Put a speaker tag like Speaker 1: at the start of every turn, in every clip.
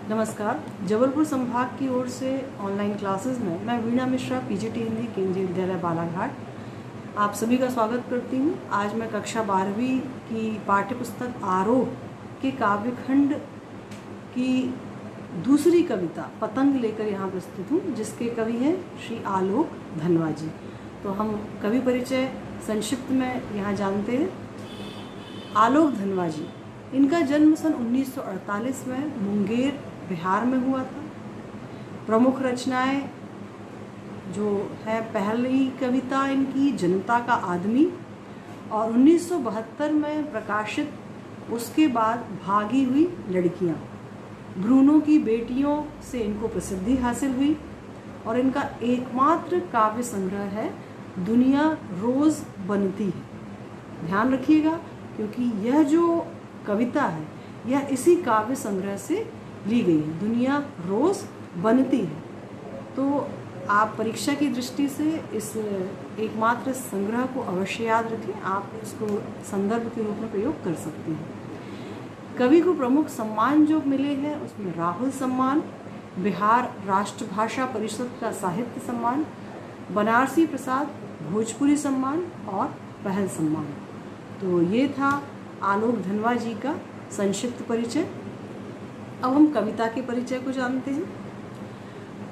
Speaker 1: नमस्कार। जबलपुर संभाग की ओर से ऑनलाइन क्लासेस में मैं वीणा मिश्रा पीजीटी हिंदी केंद्रीय विद्यालय बालाघाट आप सभी का स्वागत करती हूँ। आज मैं कक्षा 12वीं की पाठ्यपुस्तक आरोह के काव्यखंड की दूसरी कविता पतंग लेकर यहाँ प्रस्तुत हूँ, जिसके कवि हैं श्री आलोक धनवा जी। तो हम कवि परिचय संक्षिप्त में यहाँ जानते हैं। आलोक धनवा जी, इनका जन्म सन 1948 में मुंगेर बिहार में हुआ था। प्रमुख रचनाएं जो है, पहली कविता इनकी जनता का आदमी और 1972 में प्रकाशित उसके बाद भागी हुई लड़कियां। ब्रूनो की बेटियों से इनको प्रसिद्धि हासिल हुई और इनका एकमात्र काव्य संग्रह है दुनिया रोज बनती है। ध्यान रखिएगा, क्योंकि यह जो कविता है यह इसी काव्य संग्रह से ली गई है, दुनिया रोज बनती है। तो आप परीक्षा की दृष्टि से इस एकमात्र संग्रह को अवश्य याद रखें। आप इसको संदर्भ के रूप में प्रयोग कर सकते हैं। कवि को प्रमुख सम्मान जो मिले हैं उसमें राहुल सम्मान, बिहार राष्ट्रभाषा परिषद का साहित्य सम्मान, बनारसी प्रसाद भोजपुरी सम्मान और पहल सम्मान। तो ये था आलोक धनवा जी का संक्षिप्त परिचय। अब हम कविता के परिचय को जानते हैं।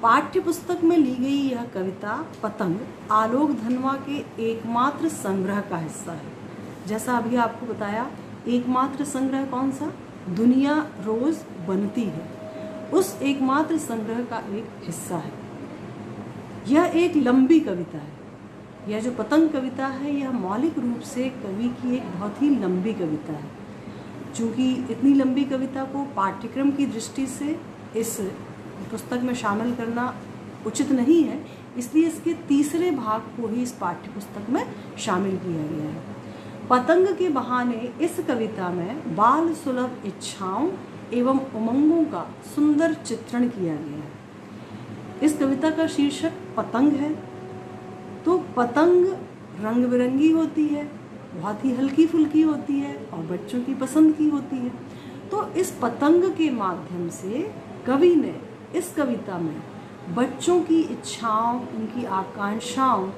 Speaker 1: पाठ्य पुस्तक में ली गई यह कविता पतंग आलोक धनवा के एकमात्र संग्रह का हिस्सा है। जैसा अभी आपको बताया, एकमात्र संग्रह कौन सा? दुनिया रोज बनती है। उस एकमात्र संग्रह का एक हिस्सा है। यह एक लंबी कविता है। यह जो पतंग कविता है यह मौलिक रूप से कवि की एक बहुत ही लंबी कविता है। चूँकि इतनी लंबी कविता को पाठ्यक्रम की दृष्टि से इस पुस्तक में शामिल करना उचित नहीं है, इसलिए इसके तीसरे भाग को ही इस पाठ्य पुस्तक में शामिल किया गया है। पतंग के बहाने इस कविता में बाल सुलभ इच्छाओं एवं उमंगों का सुंदर चित्रण किया गया है। इस कविता का शीर्षक पतंग है। तो पतंग रंग बिरंगी होती है, बहुत ही हल्की फुल्की होती है और बच्चों की पसंद की होती है। तो इस पतंग के माध्यम से कवि ने इस कविता में बच्चों की इच्छाओं, उनकी आकांक्षाओं,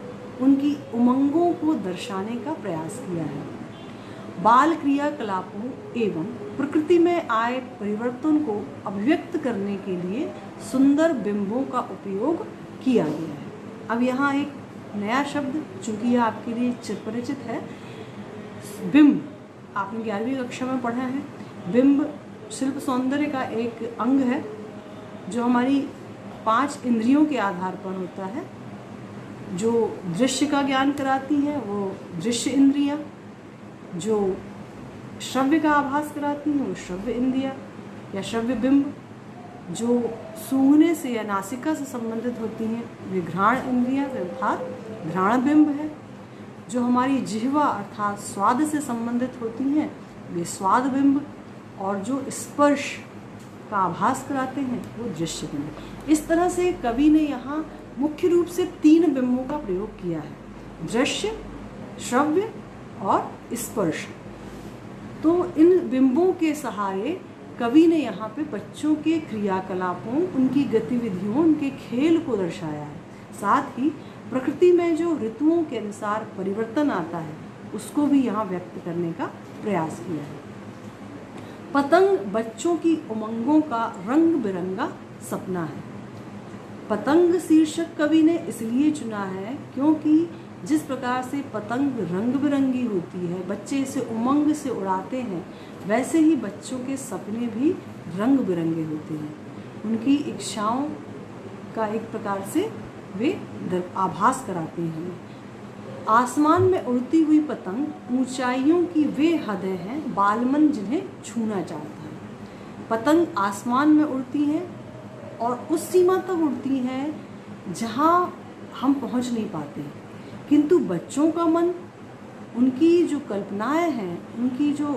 Speaker 1: उनकी उमंगों को दर्शाने का प्रयास किया है। बाल क्रियाकलापों एवं प्रकृति में आए परिवर्तन को अभिव्यक्त करने के लिए सुंदर बिंबों का उपयोग किया गया है। अब यहाँ एक नया शब्द, चूंकि यह आपके लिए चिरपरिचित है, बिंब। आपने 11वीं कक्षा में पढ़ा है। बिंब शिल्प सौंदर्य का एक अंग है जो हमारी 5 इंद्रियों के आधार पर होता है। जो दृश्य का ज्ञान कराती हैं वो दृश्य इंद्रियां, जो श्रव्य का आभास कराती हैं वो श्रव्य इंद्रियां या श्रव्य बिंब, जो सूंघने से या नासिका से संबंधित होती हैं वे घ्राण इंद्रियां अर्थात घ्राण बिंब है। जो हमारी जिह्वा अर्थात स्वाद से संबंधित होती हैं वे स्वाद बिंब, और जो स्पर्श का आभास कराते हैं वो दृश्य बिंब। इस तरह से कवि ने यहाँ मुख्य रूप से 3 बिंबों का प्रयोग किया है, दृश्य, श्रव्य और स्पर्श। तो इन बिंबों के सहारे कवि ने यहाँ पे बच्चों के क्रियाकलापों, उनकी गतिविधियों, उनके खेल को दर्शाया है। साथ ही प्रकृति में जो ऋतुओं के अनुसार परिवर्तन आता है उसको भी यहाँ व्यक्त करने का प्रयास किया है। पतंग बच्चों की उमंगों का रंग बिरंगा सपना है। पतंग शीर्षक कवि ने इसलिए चुना है क्योंकि जिस प्रकार से पतंग रंग बिरंगी होती है, बच्चे इसे उमंग से उड़ाते हैं, वैसे ही बच्चों के सपने भी रंग बिरंगे होते हैं। उनकी इच्छाओं का एक प्रकार से वे आभास कराते हैं। आसमान में उड़ती हुई पतंग ऊंचाइयों की वे हदें हैं बालमन जिन्हें छूना चाहता है। पतंग आसमान में उड़ती हैं और उस सीमा तक उड़ती हैं जहां हम पहुंच नहीं पाते, किंतु बच्चों का मन, उनकी जो कल्पनाएं हैं, उनकी जो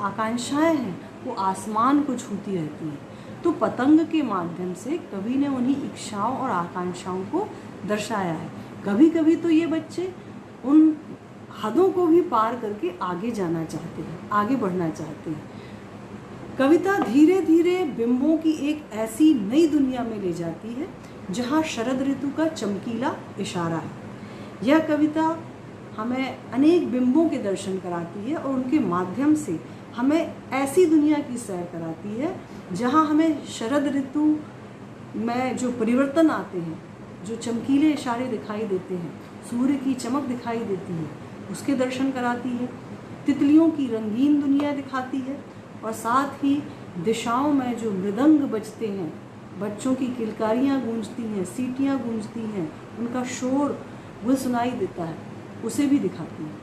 Speaker 1: आकांक्षाएं हैं वो आसमान को छूती रहती हैं। तो पतंग के माध्यम से कवि ने उन्हीं इच्छाओं और आकांक्षाओं को दर्शाया है। कभी कभी तो ये बच्चे उन हदों को भी पार करके आगे जाना चाहते हैं, आगे बढ़ना चाहते हैं। कविता धीरे धीरे बिंबों की एक ऐसी नई दुनिया में ले जाती है जहाँ शरद ऋतु का चमकीला इशारा है। यह कविता हमें अनेक बिंबों के दर्शन कराती है और उनके माध्यम से हमें ऐसी दुनिया की सैर कराती है जहाँ हमें शरद ऋतु में जो परिवर्तन आते हैं, जो चमकीले इशारे दिखाई देते हैं, सूर्य की चमक दिखाई देती है, उसके दर्शन कराती है। तितलियों की रंगीन दुनिया दिखाती है और साथ ही दिशाओं में जो मृदंग बजते हैं, बच्चों की किलकारियाँ गूंजती हैं, सीटियाँ गूंजती हैं, उनका शोर वो सुनाई देता है, उसे भी दिखाती है।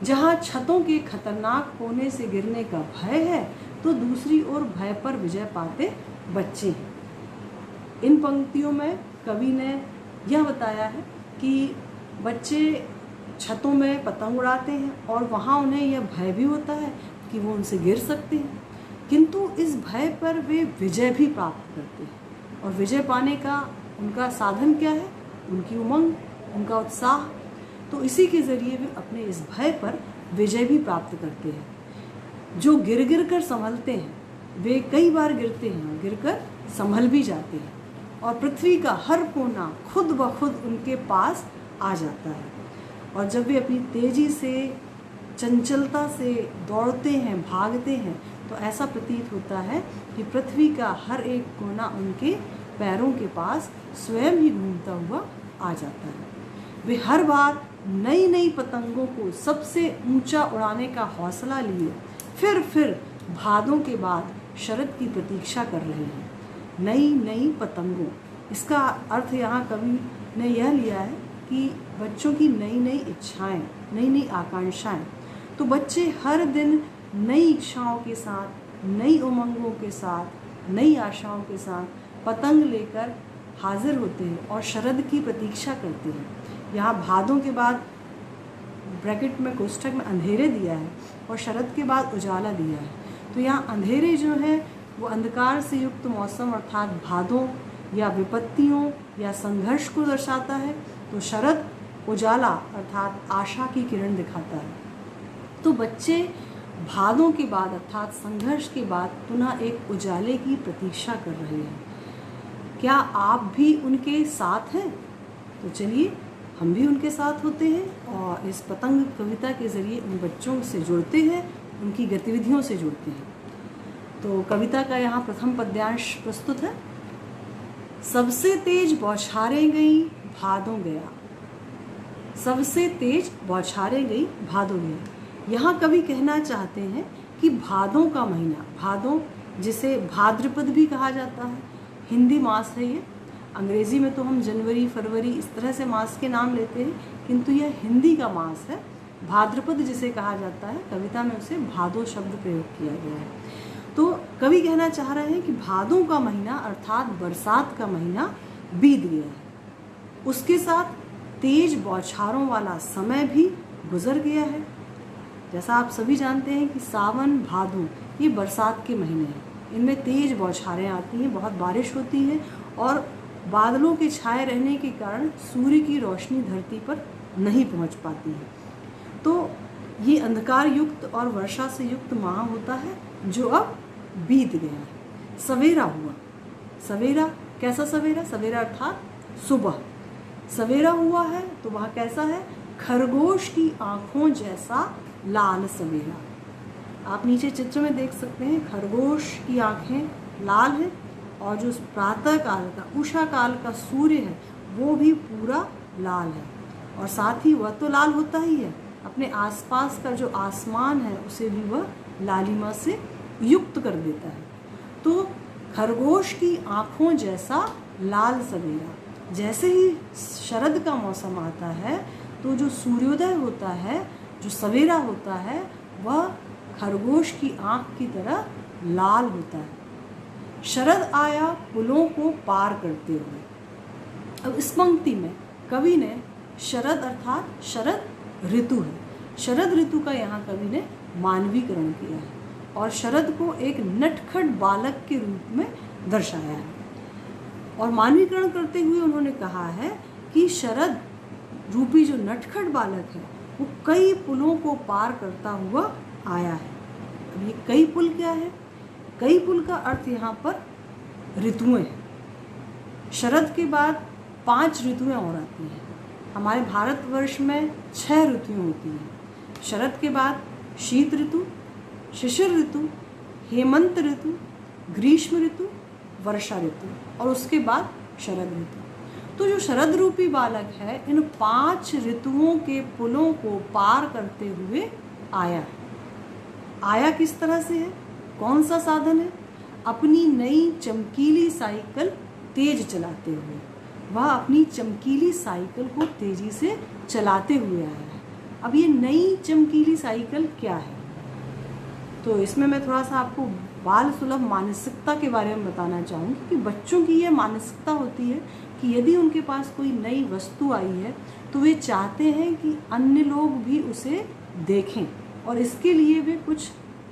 Speaker 1: जहाँ छतों के खतरनाक होने से गिरने का भय है तो दूसरी ओर भय पर विजय पाते बच्चे हैं। इन पंक्तियों में कवि ने यह बताया है कि बच्चे छतों में पतंग उड़ाते हैं और वहाँ उन्हें यह भय भी होता है कि वो उनसे गिर सकते हैं, किंतु इस भय पर वे विजय भी प्राप्त करते हैं। और विजय पाने का उनका साधन क्या है? उनकी उमंग, उनका उत्साह। तो इसी के ज़रिए वे अपने इस भय पर विजय भी प्राप्त करते हैं। जो गिर गिर कर संभलते हैं वे कई बार गिरते हैं और गिर कर संभल भी जाते हैं और पृथ्वी का हर कोना खुद ब खुद उनके पास आ जाता है। और जब वे अपनी तेज़ी से, चंचलता से दौड़ते हैं, भागते हैं, तो ऐसा प्रतीत होता है कि पृथ्वी का हर एक कोना उनके पैरों के पास स्वयं ही घूमता हुआ आ जाता है। वे हर बार नई नई पतंगों को सबसे ऊंचा उड़ाने का हौसला लिए फिर भादों के बाद शरद की प्रतीक्षा कर रहे हैं। नई नई पतंगों, इसका अर्थ यहाँ कवि ने यह लिया है कि बच्चों की नई नई इच्छाएं, नई नई आकांक्षाएं। तो बच्चे हर दिन नई इच्छाओं के साथ, नई उमंगों के साथ, नई आशाओं के साथ पतंग लेकर हाजिर होते हैं और शरद की प्रतीक्षा करते हैं। यहाँ भादों के बाद ब्रैकेट में कोष्ठक में अंधेरे दिया है और शरद के बाद उजाला दिया है। तो यहाँ अंधेरे जो है वो अंधकार से युक्त मौसम अर्थात भादों या विपत्तियों या संघर्ष को दर्शाता है, तो शरद उजाला अर्थात आशा की किरण दिखाता है। तो बच्चे भादों के बाद अर्थात संघर्ष के बाद पुनः एक उजाले की प्रतीक्षा कर रहे हैं। क्या आप भी उनके साथ हैं? तो चलिए हम भी उनके साथ होते हैं और इस पतंग कविता के ज़रिए उन बच्चों से जुड़ते हैं, उनकी गतिविधियों से जुड़ते हैं। तो कविता का यहाँ प्रथम पद्यांश प्रस्तुत है। सबसे तेज बौछारें गई भादों गया, सबसे तेज बौछारें गई भादों गया। यहाँ कवि कहना चाहते हैं कि भादों का महीना, भादों जिसे भाद्रपद भी कहा जाता है, हिंदी मास है ये। अंग्रेज़ी में तो हम जनवरी, फरवरी इस तरह से मास के नाम लेते हैं, किंतु यह हिंदी का मास है। भाद्रपद जिसे कहा जाता है, कविता में उसे भादों शब्द प्रयोग किया गया है। तो कवि कहना चाह रहे हैं कि भादों का महीना अर्थात बरसात का महीना बीत गया है, उसके साथ तेज बौछारों वाला समय भी गुजर गया है। जैसा आप सभी जानते हैं कि सावन, भादों ये बरसात के महीने हैं, इनमें तेज बौछारें आती हैं, बहुत बारिश होती है और बादलों के छाए रहने के कारण सूर्य की रोशनी धरती पर नहीं पहुंच पाती है। तो ये अंधकार युक्त और वर्षा से युक्त माह होता है जो अब बीत गया है। सवेरा हुआ, सवेरा कैसा सवेरा? सवेरा अर्थात सुबह। सवेरा हुआ है तो वह कैसा है? खरगोश की आँखों जैसा लाल सवेरा। आप नीचे चित्र में देख सकते हैं, खरगोश की आँखें लाल हैं और जो प्रातः काल का, उषा काल का सूर्य है वो भी पूरा लाल है। और साथ ही वह तो लाल होता ही है, अपने आसपास का जो आसमान है उसे भी वह लालिमा से युक्त कर देता है। तो खरगोश की आँखों जैसा लाल सवेरा। जैसे ही शरद का मौसम आता है तो जो सूर्योदय होता है, जो सवेरा होता है, वह खरगोश की आँख की तरह लाल होता है। शरद आया पुलों को पार करते हुए। अब इस पंक्ति में कवि ने शरद अर्थात शरद ऋतु है, शरद ऋतु का यहाँ कवि ने मानवीकरण किया है और शरद को एक नटखट बालक के रूप में दर्शाया है। और मानवीकरण करते हुए उन्होंने कहा है कि शरद रूपी जो नटखट बालक है वो कई पुलों को पार करता हुआ आया है। अब ये कई पुल क्या है? कई पुल का अर्थ यहाँ पर ऋतुएं हैं। शरद के बाद 5 ऋतुएं और आती हैं। हमारे भारतवर्ष में 6 ऋतुएं होती हैं। शरद के बाद शीत ऋतु, शिशिर ऋतु, हेमंत ऋतु, ग्रीष्म ऋतु, वर्षा ऋतु और उसके बाद शरद ऋतु। तो जो शरद रूपी बालक है इन 5 ऋतुओं के पुलों को पार करते हुए आया है। आया किस तरह से है, कौन सा साधन है? अपनी नई चमकीली साइकिल तेज चलाते हुए। वह अपनी चमकीली साइकिल को तेजी से चलाते हुए आया है। अब ये नई चमकीली साइकिल क्या है? तो इसमें मैं थोड़ा सा आपको बाल सुलभ मानसिकता के बारे में बताना चाहूँगी कि बच्चों की ये मानसिकता होती है कि यदि उनके पास कोई नई वस्तु आई है तो वे चाहते हैं कि अन्य लोग भी उसे देखें और इसके लिए वे कुछ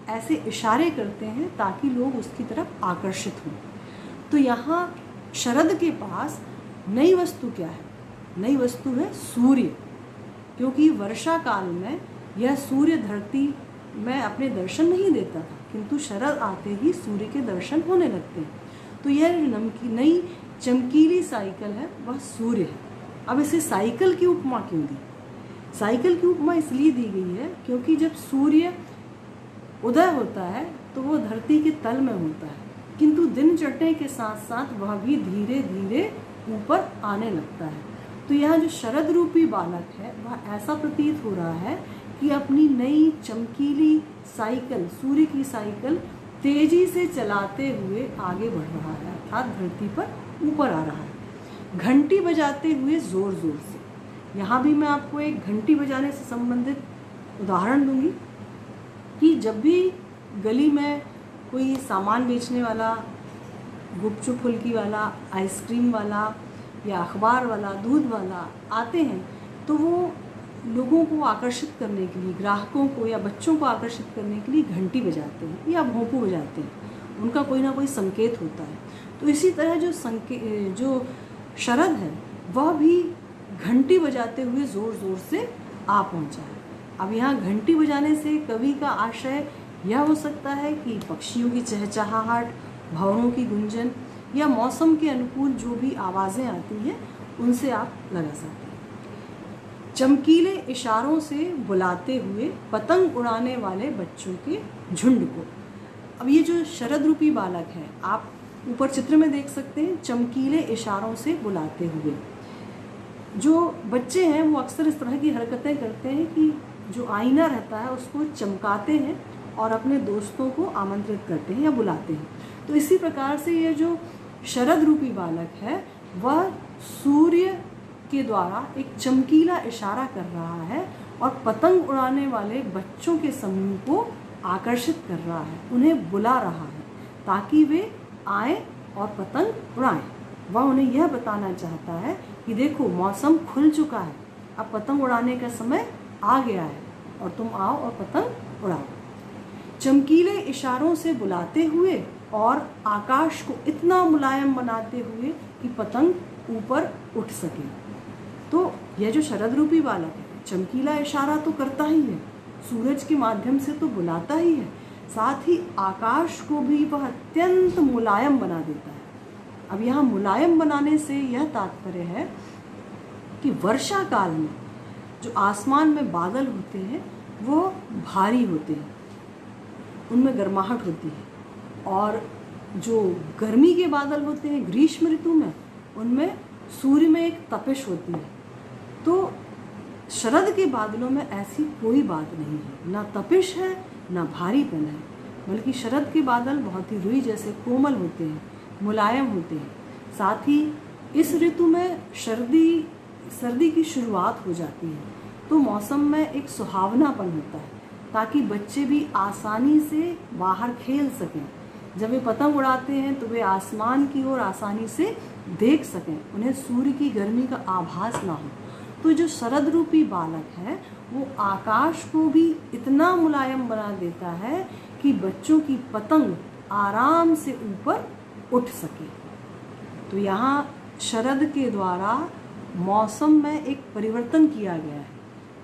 Speaker 1: ऐसे इशारे करते हैं ताकि लोग उसकी तरफ आकर्षित हों। तो यहाँ शरद के पास नई वस्तु क्या है? नई वस्तु है सूर्य, क्योंकि वर्षा काल में यह सूर्य धरती में अपने दर्शन नहीं देता था, किंतु शरद आते ही सूर्य के दर्शन होने लगते हैं। तो यह नई चमकीली साइकिल है वह सूर्य है। अब इसे साइकिल की उपमा क्यों दी? साइकिल की उपमा इसलिए दी गई है क्योंकि जब सूर्य उदय होता है तो वो धरती के तल में होता है, किंतु दिन चढ़ने के साथ साथ वह भी धीरे धीरे ऊपर आने लगता है। तो यहाँ जो शरद रूपी बालक है वह ऐसा प्रतीत हो रहा है कि अपनी नई चमकीली साइकिल, सूर्य की साइकिल तेजी से चलाते हुए आगे बढ़ रहा है, अर्थात धरती पर ऊपर आ रहा है, घंटी बजाते हुए जोर जोर से। यहाँ भी मैं आपको एक घंटी बजाने से संबंधित उदाहरण दूंगी कि जब भी गली में कोई सामान बेचने वाला, गुपचुप फुल्की वाला, आइसक्रीम वाला या अखबार वाला, दूध वाला आते हैं तो वो लोगों को आकर्षित करने के लिए, ग्राहकों को या बच्चों को आकर्षित करने के लिए घंटी बजाते हैं या भोंपू बजाते हैं। उनका कोई ना कोई संकेत होता है। तो इसी तरह जो शरद है वह भी घंटी बजाते हुए ज़ोर ज़ोर से आ पहुंचा है। अब यहाँ घंटी बजाने से कवि का आशय यह हो सकता है कि पक्षियों की चहचहाहट, भंवरों की गुंजन या मौसम के अनुकूल जो भी आवाज़ें आती हैं उनसे आप लगा सकते हैं। चमकीले इशारों से बुलाते हुए पतंग उड़ाने वाले बच्चों के झुंड को। अब ये जो शरद रूपी बालक है, आप ऊपर चित्र में देख सकते हैं, चमकीले इशारों से बुलाते हुए। जो बच्चे हैं वो अक्सर इस तरह की हरकतें करते हैं कि जो आईना रहता है उसको चमकाते हैं और अपने दोस्तों को आमंत्रित करते हैं या बुलाते हैं। तो इसी प्रकार से ये जो शरद रूपी बालक है वह सूर्य के द्वारा एक चमकीला इशारा कर रहा है और पतंग उड़ाने वाले बच्चों के समूह को आकर्षित कर रहा है, उन्हें बुला रहा है ताकि वे आएं और पतंग उड़ाएं। वह उन्हें यह बताना चाहता है कि देखो मौसम खुल चुका है, अब पतंग उड़ाने का समय आ गया है और तुम आओ और पतंग उड़ाओ। चमकीले इशारों से बुलाते हुए और आकाश को इतना मुलायम बनाते हुए कि पतंग ऊपर उठ सके। तो यह जो शरद रूपी बालक है चमकीला इशारा तो करता ही है, सूरज के माध्यम से तो बुलाता ही है, साथ ही आकाश को भी वह अत्यंत मुलायम बना देता है। अब यहाँ मुलायम बनाने से यह तात्पर्य है कि वर्षा काल में जो आसमान में बादल होते हैं वो भारी होते हैं, उनमें गर्माहट होती है, और जो गर्मी के बादल होते हैं ग्रीष्म ऋतु में उनमें सूर्य में एक तपिश होती है। तो शरद के बादलों में ऐसी कोई बात नहीं है, ना तपिश है ना भारीपन है, बल्कि शरद के बादल बहुत ही रुई जैसे कोमल होते हैं, मुलायम होते हैं। साथ ही इस ऋतु में सर्दी की शुरुआत हो जाती है, तो मौसम में एक सुहावनापन होता है ताकि बच्चे भी आसानी से बाहर खेल सकें। जब वे पतंग उड़ाते हैं तो वे आसमान की ओर आसानी से देख सकें, उन्हें सूर्य की गर्मी का आभास ना हो। तो जो शरद रूपी बालक है वो आकाश को भी इतना मुलायम बना देता है कि बच्चों की पतंग आराम से ऊपर उठ सके। तो यहाँ शरद के द्वारा मौसम में एक परिवर्तन किया गया है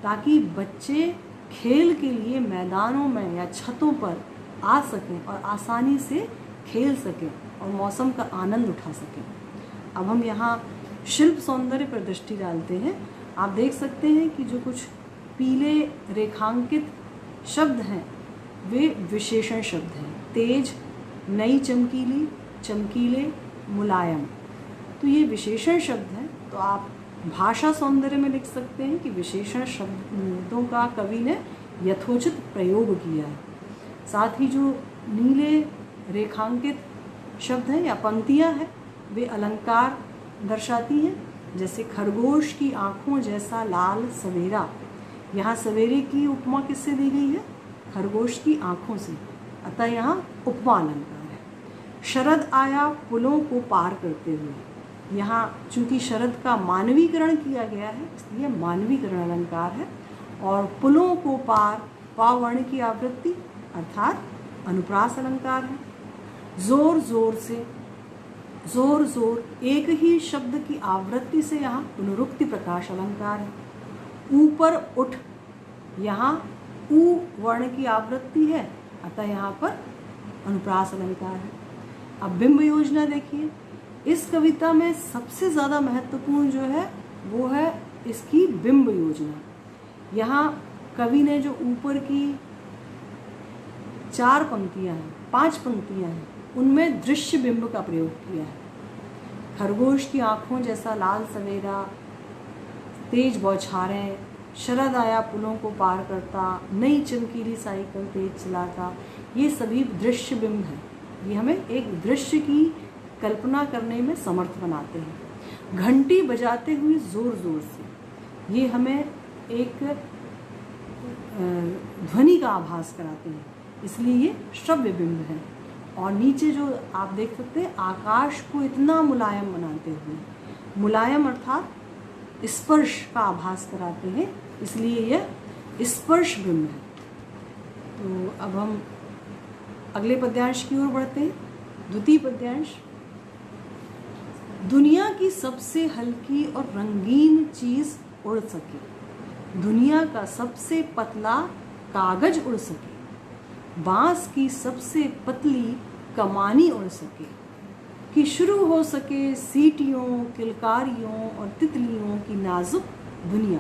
Speaker 1: ताकि बच्चे खेल के लिए मैदानों में या छतों पर आ सकें और आसानी से खेल सकें और मौसम का आनंद उठा सकें। अब हम यहाँ शिल्प सौंदर्य पर दृष्टि डालते हैं। आप देख सकते हैं कि जो कुछ पीले रेखांकित शब्द हैं वे विशेषण शब्द हैं। तेज, नई, चमकीली, चमकीले, मुलायम, तो ये विशेषण शब्द हैं। तो आप भाषा सौंदर्य में लिख सकते हैं कि विशेषण शब्दों का कवि ने यथोचित प्रयोग किया है। साथ ही जो नीले रेखांकित शब्द हैं या पंक्तियां हैं वे अलंकार दर्शाती हैं, जैसे खरगोश की आँखों जैसा लाल सवेरा। यहाँ सवेरे की उपमा किससे दी गई है? खरगोश की आँखों से, अतः यहाँ उपमा अलंकार है। शरद आया पुलों को पार करते हुए, यहाँ चूँकि शरद का मानवीकरण किया गया है इसलिए मानवीकरण अलंकार है। और पुलों को पार, पावर्ण की आवृत्ति अर्थात अनुप्रास अलंकार है। जोर जोर से, जोर जोर एक ही शब्द की आवृत्ति से यहाँ पुनरुक्ति प्रकाश अलंकार है। ऊपर उठ, यहाँ ऊ वर्ण की आवृत्ति है अतः यहाँ पर अनुप्रास अलंकार है। अब बिंब योजना देखिए, इस कविता में सबसे ज़्यादा महत्वपूर्ण जो है वो है इसकी बिंब योजना। यहाँ कवि ने जो ऊपर की 4 पंक्तियाँ हैं, 5 पंक्तियाँ हैं, उनमें दृश्य बिंब का प्रयोग किया है। खरगोश की आँखों जैसा लाल सवेरा, तेज बौछारें, शरद आया पुलों को पार करता, नई चमकीली साइकिल तेज चलाता, ये सभी दृश्य बिंब हैं। ये हमें एक दृश्य की कल्पना करने में समर्थ बनाते हैं। घंटी बजाते हुए ज़ोर ज़ोर से, ये हमें एक ध्वनि का आभास कराते हैं, इसलिए ये श्रव्य बिंब है। और नीचे जो आप देख सकते हैं आकाश को इतना मुलायम बनाते हुए, मुलायम अर्थात स्पर्श का आभास कराते हैं, इसलिए यह स्पर्श बिंब है। तो अब हम अगले पद्यांश की ओर बढ़ते हैं। द्वितीय पद्यांश। दुनिया की सबसे हल्की और रंगीन चीज उड़ सके, दुनिया का सबसे पतला कागज उड़ सके, बांस की सबसे पतली कमानी उड़ सके, कि शुरू हो सके सीटियों, किलकारियों और तितलियों की नाजुक दुनिया।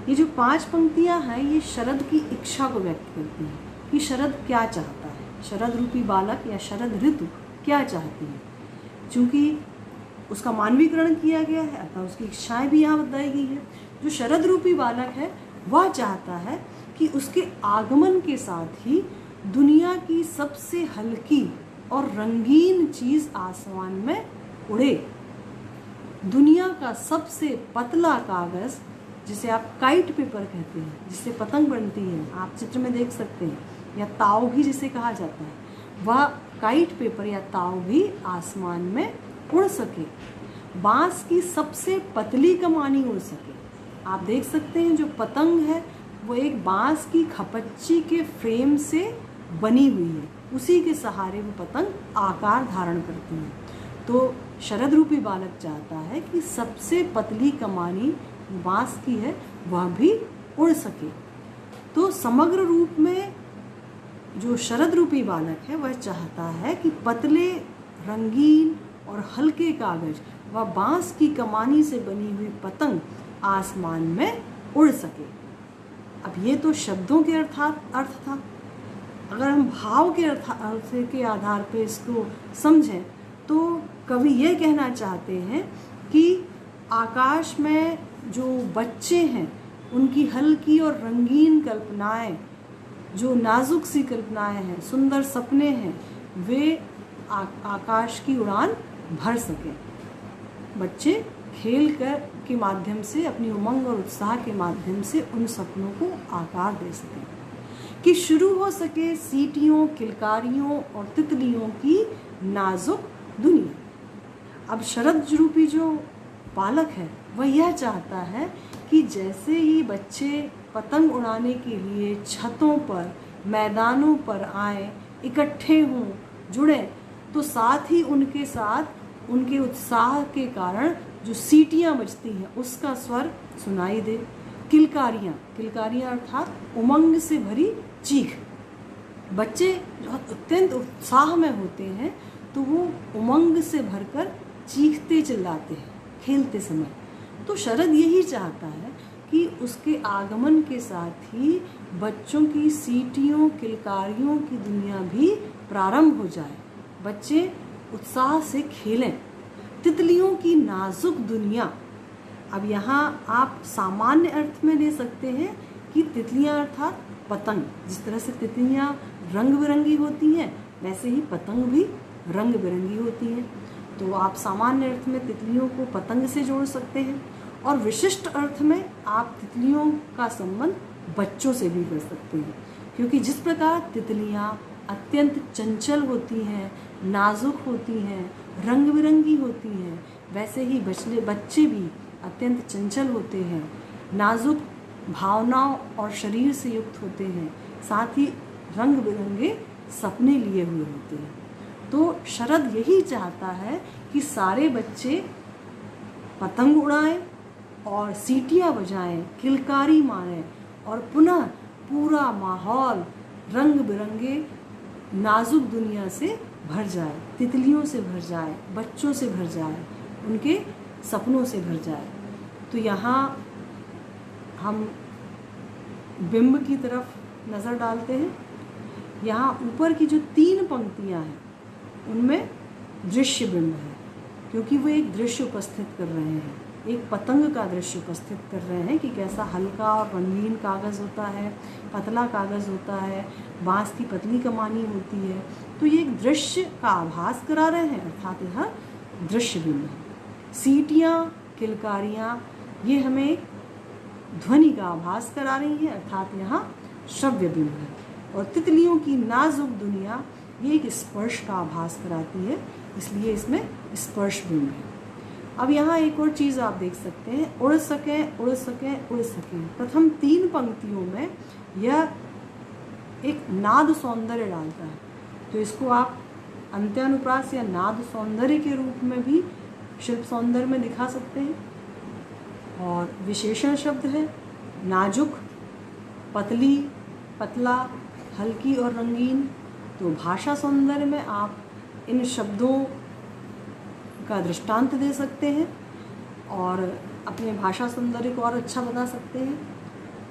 Speaker 1: ये जो 5 पंक्तियां हैं ये शरद की इच्छा को व्यक्त करती हैं कि शरद क्या चाहता है, शरद रूपी बालक या शरद ऋतु क्या चाहती है। चूँकि उसका मानवीकरण किया गया है अतः उसकी इच्छाएं भी यहाँ बताई गई है। जो शरद रूपी बालक है वह चाहता है कि उसके आगमन के साथ ही दुनिया की सबसे हल्की और रंगीन चीज़ आसमान में उड़े। दुनिया का सबसे पतला कागज़, जिसे आप काइट पेपर कहते हैं, जिससे पतंग बनती है, आप चित्र में देख सकते हैं, या ताव भी जिसे कहा जाता है, वह काइट पेपर या ताव भी आसमान में उड़ सके। बांस की सबसे पतली कमानी उड़ सके। आप देख सकते हैं जो पतंग है वो एक बांस की खपच्ची के फ्रेम से बनी हुई है, उसी के सहारे वो पतंग आकार धारण करती है। तो शरद रूपी बालक चाहता है कि सबसे पतली कमानी बांस की है वह भी उड़ सके। तो समग्र रूप में जो शरद रूपी बालक है वह चाहता है कि पतले, रंगीन और हल्के कागज व बांस की कमानी से बनी हुई पतंग आसमान में उड़ सके। अब ये तो शब्दों के अर्थ था। अगर हम भाव के अर्थ के आधार पर इसको समझें तो कवि ये कहना चाहते हैं कि आकाश में जो बच्चे हैं उनकी हल्की और रंगीन कल्पनाएं, जो नाजुक सी कल्पनाएं हैं, सुंदर सपने हैं, वे आकाश की उड़ान भर सकें। बच्चे खेल के माध्यम से, अपनी उमंग और उत्साह के माध्यम से उन सपनों को आकार दे सकें। कि शुरू हो सके सीटियों, किलकारियों और तितलियों की नाजुक दुनिया। अब शरद रूपी जो बालक है वह यह चाहता है कि जैसे ही बच्चे पतंग उड़ाने के लिए छतों पर, मैदानों पर आए, इकट्ठे हों, जुड़ें, तो साथ ही उनके साथ उनके उत्साह के कारण जो सीटियाँ बजती हैं उसका स्वर सुनाई दे। किलकारियाँ अर्थात उमंग से भरी चीख। बच्चे जो अत्यंत उत्साह में होते हैं तो वो उमंग से भरकर चीखते चिल्लाते हैं खेलते समय। तो शरद यही चाहता है कि उसके आगमन के साथ ही बच्चों की सीटियों किलकारियों की दुनिया भी प्रारंभ हो जाए, बच्चे उत्साह से खेलें। तितलियों की नाजुक दुनिया, अब यहाँ आप सामान्य अर्थ में ले सकते हैं कि तितलियाँ अर्थात पतंग। जिस तरह से तितलियाँ रंग बिरंगी होती हैं वैसे ही पतंग भी रंग बिरंगी होती हैं। तो आप सामान्य अर्थ में तितलियों को पतंग से जोड़ सकते हैं और विशिष्ट अर्थ में आप तितलियों का संबंध बच्चों से भी कर सकते हैं, क्योंकि जिस प्रकार तितलियाँ अत्यंत चंचल होती हैं, नाजुक होती हैं, रंग बिरंगी होती हैं, वैसे ही बच्चे भी अत्यंत चंचल होते हैं, नाजुक भावनाओं और शरीर से युक्त होते हैं, साथ ही रंग बिरंगे सपने लिए हुए होते हैं। तो शरद यही चाहता है कि सारे बच्चे पतंग उड़ाएं और सीटियाँ बजाएं, किलकारी मारें और पुनः पूरा माहौल रंग बिरंगे नाजुक दुनिया से भर जाए, तितलियों से भर जाए, बच्चों से भर जाए, उनके सपनों से भर जाए। तो यहाँ हम बिंब की तरफ नज़र डालते हैं। यहाँ ऊपर की जो 3 पंक्तियाँ हैं उनमें दृश्य बिंब है, क्योंकि वो एक दृश्य उपस्थित कर रहे हैं, एक पतंग का दृश्य उपस्थित कर रहे हैं कि कैसा हल्का और रंगीन कागज़ होता है, पतला कागज़ होता है, बाँस की पतली कमानी होती है। तो ये एक दृश्य का आभास करा रहे हैं, अर्थात यह दृश्य बिंब है। सीटियाँ किलकारियाँ ये हमें ध्वनि का आभास करा रही हैं, अर्थात यहाँ श्रव्य बिंब है। और तितलियों की नाजुक दुनिया ये एक स्पर्श का आभास कराती है, इसलिए इसमें स्पर्श बिंब है। अब यहाँ एक और चीज़ आप देख सकते हैं, उड़ सकें उड़ सकें उड़ सकें। प्रथम 3 पंक्तियों में यह एक नाद सौंदर्य डालता है, तो इसको आप अंत्यानुप्रास या नाद सौंदर्य के रूप में भी शिल्प सौंदर्य में दिखा सकते हैं। और विशेषण शब्द है नाजुक, पतली, पतला, हल्की और रंगीन। तो भाषा सौंदर्य में आप इन शब्दों का दृष्टांत दे सकते हैं और अपने भाषा सौंदर्य को और अच्छा बना सकते हैं।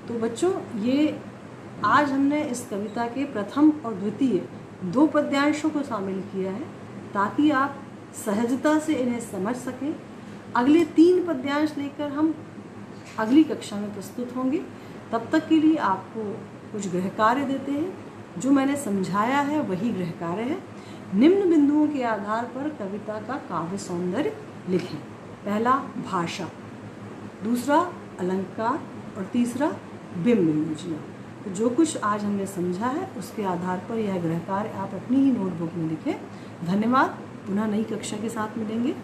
Speaker 1: तो बच्चों, ये आज हमने इस कविता के प्रथम और द्वितीय 2 पद्यांशों को शामिल किया है ताकि आप सहजता से इन्हें समझ सकें। अगले 3 पद्यांश लेकर हम अगली कक्षा में प्रस्तुत होंगे। तब तक के लिए आपको कुछ गृह कार्य देते हैं। जो मैंने समझाया है वही गृह कार्य है। निम्न बिंदुओं के आधार पर कविता का काव्य सौंदर्य लिखें। पहला भाषा, दूसरा अलंकार और तीसरा बिंब योजना। तो जो कुछ आज हमने समझा है उसके आधार पर यह गृह कार्य आप अपनी ही नोटबुक में लिखें। धन्यवाद। पुनः नई कक्षा के साथ मिलेंगे।